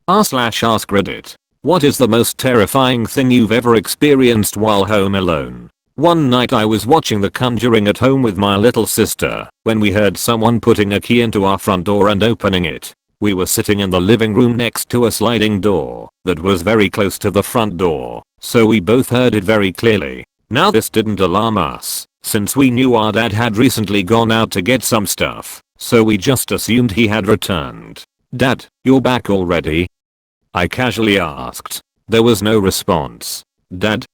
r/AskReddit. What is the most terrifying thing you've ever experienced while home alone? One night I was watching The Conjuring at home with my little sister when we heard someone putting a key into our front door and opening it. We were sitting in the living room next to a sliding door that was very close to the front door, so we both heard it very clearly. Now this didn't alarm us, since we knew our dad had recently gone out to get some stuff, so we just assumed he had returned. "Dad, you're back already?" I casually asked. There was no response. "Dad?"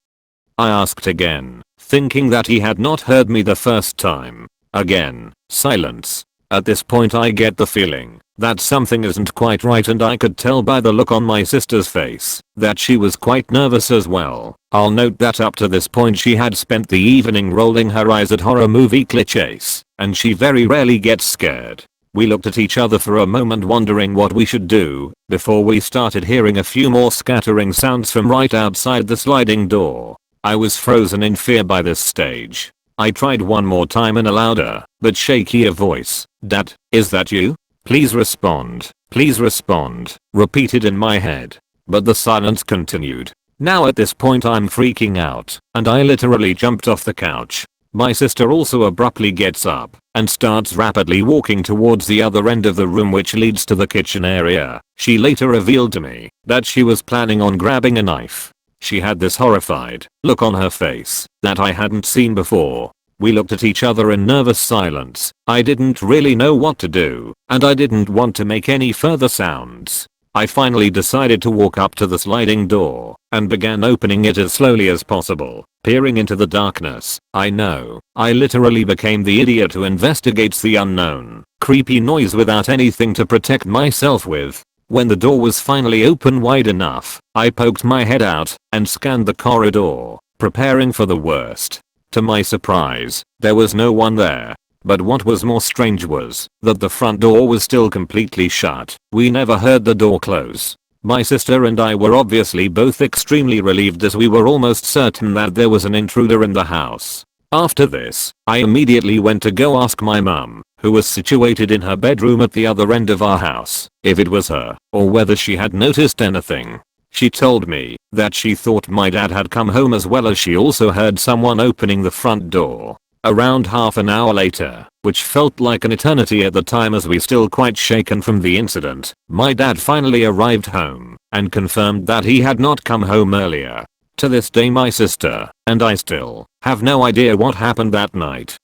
I asked again, thinking that he had not heard me the first time. Again, silence. At this point I get the feeling that something isn't quite right, and I could tell by the look on my sister's face that she was quite nervous as well. I'll note that up to this point she had spent the evening rolling her eyes at horror movie clichés, and she very rarely gets scared. We looked at each other for a moment wondering what we should do, before we started hearing a few more scattering sounds from right outside the sliding door. I was frozen in fear by this stage. I tried one more time in a louder, but shakier voice. "Dad, is that you? Please respond. Please respond," repeated in my head. But the silence continued. Now at this point I'm freaking out, and I literally jumped off the couch. My sister also abruptly gets up and starts rapidly walking towards the other end of the room, which leads to the kitchen area. She later revealed to me that she was planning on grabbing a knife. She had this horrified look on her face that I hadn't seen before. We looked at each other in nervous silence. I didn't really know what to do, and I didn't want to make any further sounds. I finally decided to walk up to the sliding door and began opening it as slowly as possible, peering into the darkness. I know, I literally became the idiot who investigates the unknown, creepy noise without anything to protect myself with. When the door was finally open wide enough, I poked my head out and scanned the corridor, preparing for the worst. To my surprise, there was no one there. But what was more strange was that the front door was still completely shut. We never heard the door close. My sister and I were obviously both extremely relieved, as we were almost certain that there was an intruder in the house. After this, I immediately went to go ask my mum, who was situated in her bedroom at the other end of our house, if it was her, or whether she had noticed anything. She told me that she thought my dad had come home, as well as she also heard someone opening the front door. Around half an hour later, which felt like an eternity at the time as we still quite shaken from the incident, my dad finally arrived home and confirmed that he had not come home earlier. To this day my sister and I still have no idea what happened that night.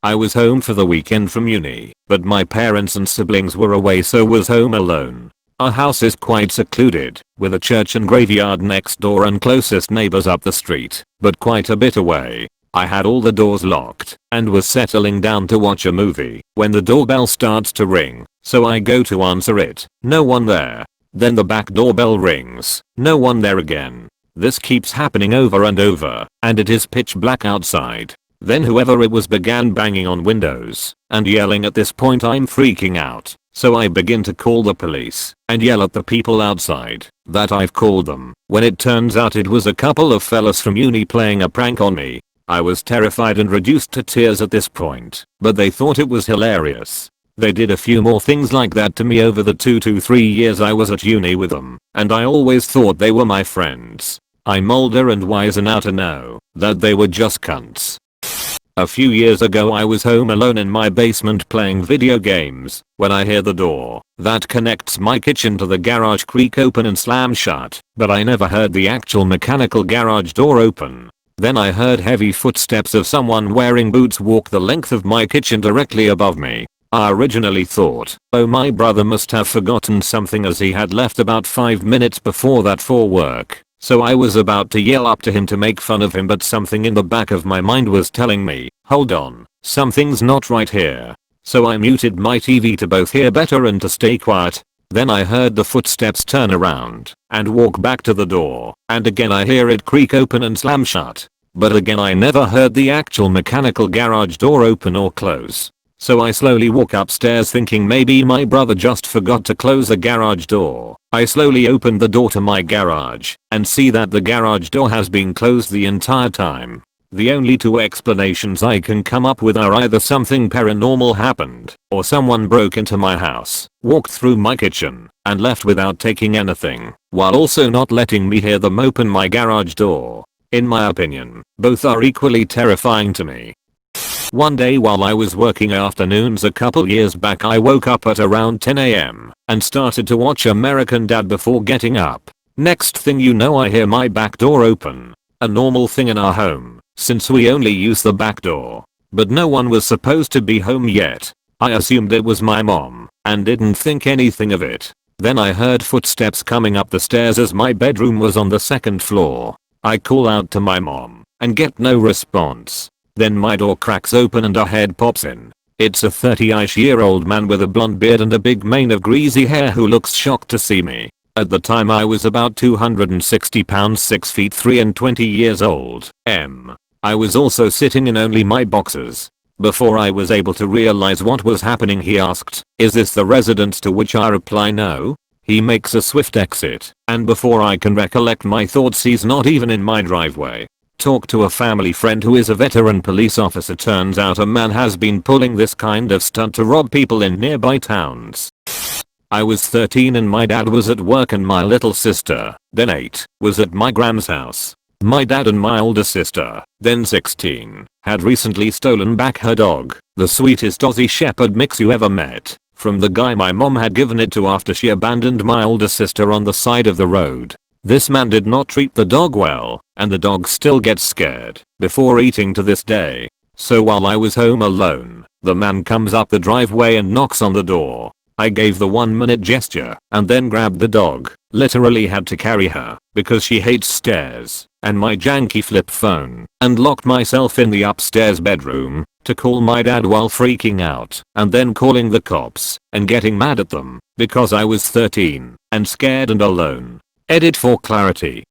I was home for the weekend from uni, but my parents and siblings were away, so was home alone. Our house is quite secluded, with a church and graveyard next door and closest neighbors up the street, but quite a bit away. I had all the doors locked and was settling down to watch a movie when the doorbell starts to ring, so I go to answer it. No one there. Then the back doorbell rings. No one there again. This keeps happening over and over, and it is pitch black outside. Then whoever it was began banging on windows and yelling. At this point I'm freaking out, so I begin to call the police and yell at the people outside that I've called them, when it turns out it was a couple of fellas from uni playing a prank on me. I was terrified and reduced to tears at this point, but they thought it was hilarious. They did a few more things like that to me over the 2 to 3 years I was at uni with them, and I always thought they were my friends. I'm older and wiser now to know that they were just cunts. A few years ago I was home alone in my basement playing video games when I hear the door that connects my kitchen to the garage creak open and slam shut, but I never heard the actual mechanical garage door open. Then I heard heavy footsteps of someone wearing boots walk the length of my kitchen directly above me. I originally thought, oh, my brother must have forgotten something, as he had left about 5 minutes before that for work. So I was about to yell up to him to make fun of him, but something in the back of my mind was telling me, hold on, something's not right here. So I muted my TV to both hear better and to stay quiet. Then I heard the footsteps turn around and walk back to the door, and again I hear it creak open and slam shut. But again I never heard the actual mechanical garage door open or close. So I slowly walk upstairs thinking maybe my brother just forgot to close the garage door. I slowly open the door to my garage and see that the garage door has been closed the entire time. The only two explanations I can come up with are either something paranormal happened or someone broke into my house, walked through my kitchen, and left without taking anything, while also not letting me hear them open my garage door. In my opinion, both are equally terrifying to me. One day while I was working afternoons a couple years back, I woke up at around 10 AM and started to watch American Dad before getting up. Next thing you know, I hear my back door open. A normal thing in our home, since we only use the back door. But no one was supposed to be home yet. I assumed it was my mom and didn't think anything of it. Then I heard footsteps coming up the stairs as my bedroom was on the second floor. I call out to my mom and get no response. Then my door cracks open and a head pops in. It's a 30-ish-year-old man with a blonde beard and a big mane of greasy hair who looks shocked to see me. At the time I was about 260 pounds, 6 feet 3 and 20 years old. I was also sitting in only my boxers. Before I was able to realize what was happening, he asked, "Is this the residence?" To which I reply, "No." He makes a swift exit, and before I can recollect my thoughts, he's not even in my driveway. Talk to a family friend who is a veteran police officer. Turns out a man has been pulling this kind of stunt to rob people in nearby towns. I was 13 and my dad was at work, and my little sister, then 8, was at my grand's house. My dad and my older sister, then 16, had recently stolen back her dog, the sweetest Aussie Shepherd mix you ever met, from the guy my mom had given it to after she abandoned my older sister on the side of the road. This man did not treat the dog well, and the dog still gets scared before eating to this day. So while I was home alone, the man comes up the driveway and knocks on the door. I gave the 1-minute gesture and then grabbed the dog, literally had to carry her because she hates stairs, and my janky flip phone, and locked myself in the upstairs bedroom to call my dad while freaking out and then calling the cops and getting mad at them because I was 13 and scared and alone. Edit for clarity.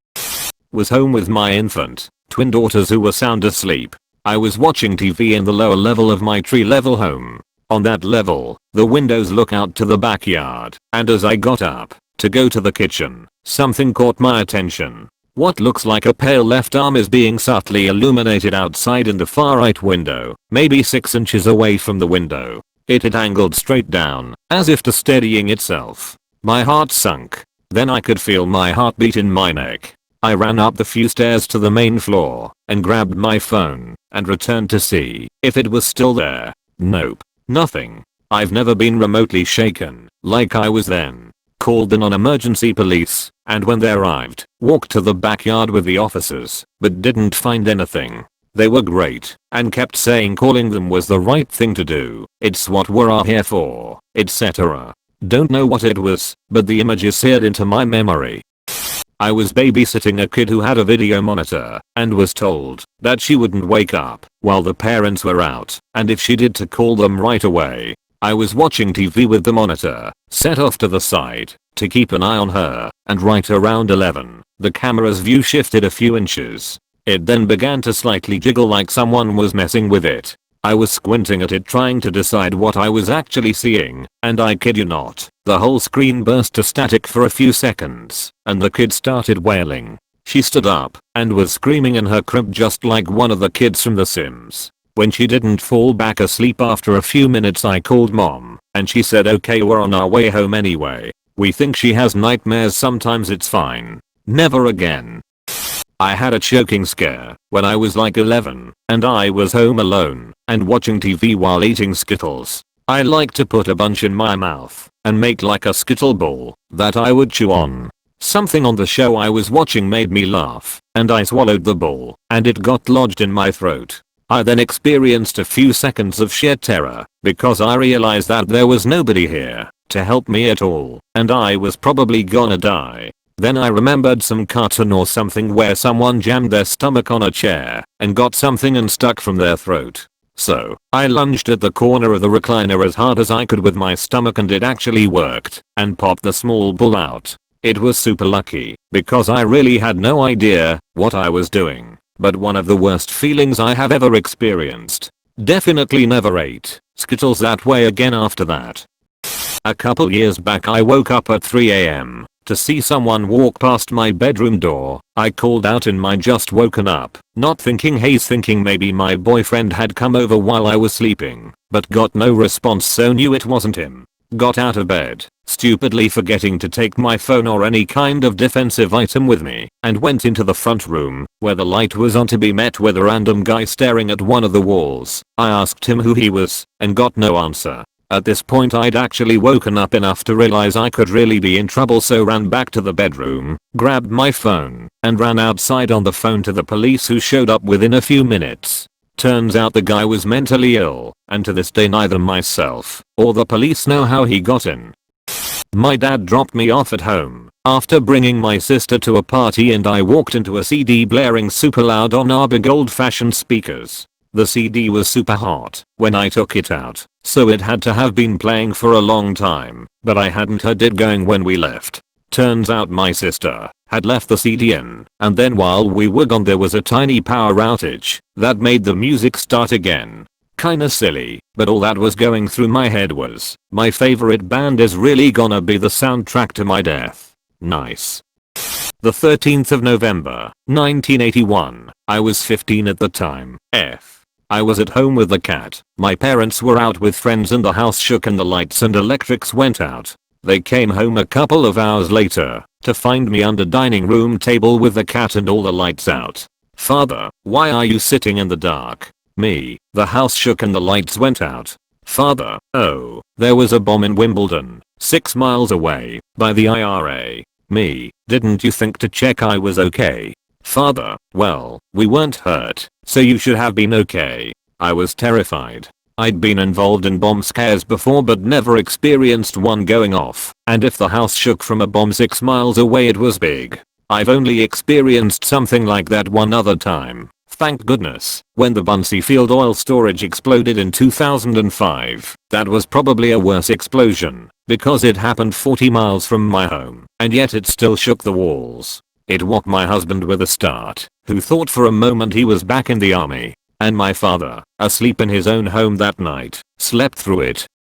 Was home with my infant twin daughters who were sound asleep. I was watching TV in the lower level of my tree-level home. On that level, the windows look out to the backyard, and as I got up to go to the kitchen, something caught my attention. What looks like a pale left arm is being subtly illuminated outside in the far right window, maybe 6 inches away from the window. It had angled straight down, as if to steadying itself. My heart sunk. Then I could feel my heartbeat in my neck. I ran up the few stairs to the main floor and grabbed my phone and returned to see if it was still there. Nope. Nothing. I've never been remotely shaken like I was then. Called the non-emergency police, and when they arrived, walked to the backyard with the officers, but didn't find anything. They were great and kept saying calling them was the right thing to do. It's what we're here for, etc. Don't know what it was, but the image is seared into my memory. I was babysitting a kid who had a video monitor and was told that she wouldn't wake up while the parents were out, and if she did to call them right away. I was watching TV with the monitor set off to the side to keep an eye on her, and right around 11, the camera's view shifted a few inches. It then began to slightly jiggle like someone was messing with it. I was squinting at it trying to decide what I was actually seeing, and I kid you not, the whole screen burst to static for a few seconds, and the kid started wailing. She stood up and was screaming in her crib just like one of the kids from The Sims. When she didn't fall back asleep after a few minutes, I called mom, and she said okay, we're on our way home anyway. We think she has nightmares sometimes, it's fine. Never again. I had a choking scare when I was like 11 and I was home alone and watching TV while eating Skittles. I like to put a bunch in my mouth and make like a Skittle ball that I would chew on. Something on the show I was watching made me laugh and I swallowed the ball and it got lodged in my throat. I then experienced a few seconds of sheer terror because I realized that there was nobody here to help me at all and I was probably gonna die. Then I remembered some cartoon or something where someone jammed their stomach on a chair and got something and stuck from their throat. So, I lunged at the corner of the recliner as hard as I could with my stomach and it actually worked and popped the small ball out. It was super lucky because I really had no idea what I was doing, but one of the worst feelings I have ever experienced. Definitely never ate Skittles that way again after that. A couple years back I woke up at 3 AM to see someone walk past my bedroom door. I called out in my just woken up, not thinking haze, thinking maybe my boyfriend had come over while I was sleeping, but got no response, so knew it wasn't him. Got out of bed, stupidly forgetting to take my phone or any kind of defensive item with me, and went into the front room, where the light was on, to be met with a random guy staring at one of the walls. I asked him who he was, and got no answer. At this point I'd actually woken up enough to realize I could really be in trouble, so ran back to the bedroom, grabbed my phone, and ran outside on the phone to the police, who showed up within a few minutes. Turns out the guy was mentally ill, and to this day neither myself or the police know how he got in. My dad dropped me off at home after bringing my sister to a party, and I walked into a CD blaring super loud on our big old-fashioned speakers. The CD was super hot when I took it out, so it had to have been playing for a long time, but I hadn't heard it going when we left. Turns out my sister had left the CD in, and then while we were gone there was a tiny power outage that made the music start again. Kinda silly, but all that was going through my head was, my favorite band is really gonna be the soundtrack to my death. Nice. The 13th of November, 1981. I was 15 at the time. I was at home with the cat. My parents were out with friends and the house shook and the lights and electrics went out. They came home a couple of hours later to find me under dining room table with the cat and all the lights out. Father, why are you sitting in the dark? Me, the house shook and the lights went out. Father, oh, there was a bomb in Wimbledon, 6 miles away, by the IRA. Me, didn't you think to check I was okay? Father, well, we weren't hurt, so you should have been okay. I was terrified. I'd been involved in bomb scares before but never experienced one going off, and if the house shook from a bomb 6 miles away it was big. I've only experienced something like that one other time, thank goodness, when the Buncy Field oil storage exploded in 2005. That was probably a worse explosion, because it happened 40 miles from my home, and yet it still shook the walls. It woke my husband with a start, who thought for a moment he was back in the army. And my father, asleep in his own home that night, slept through it.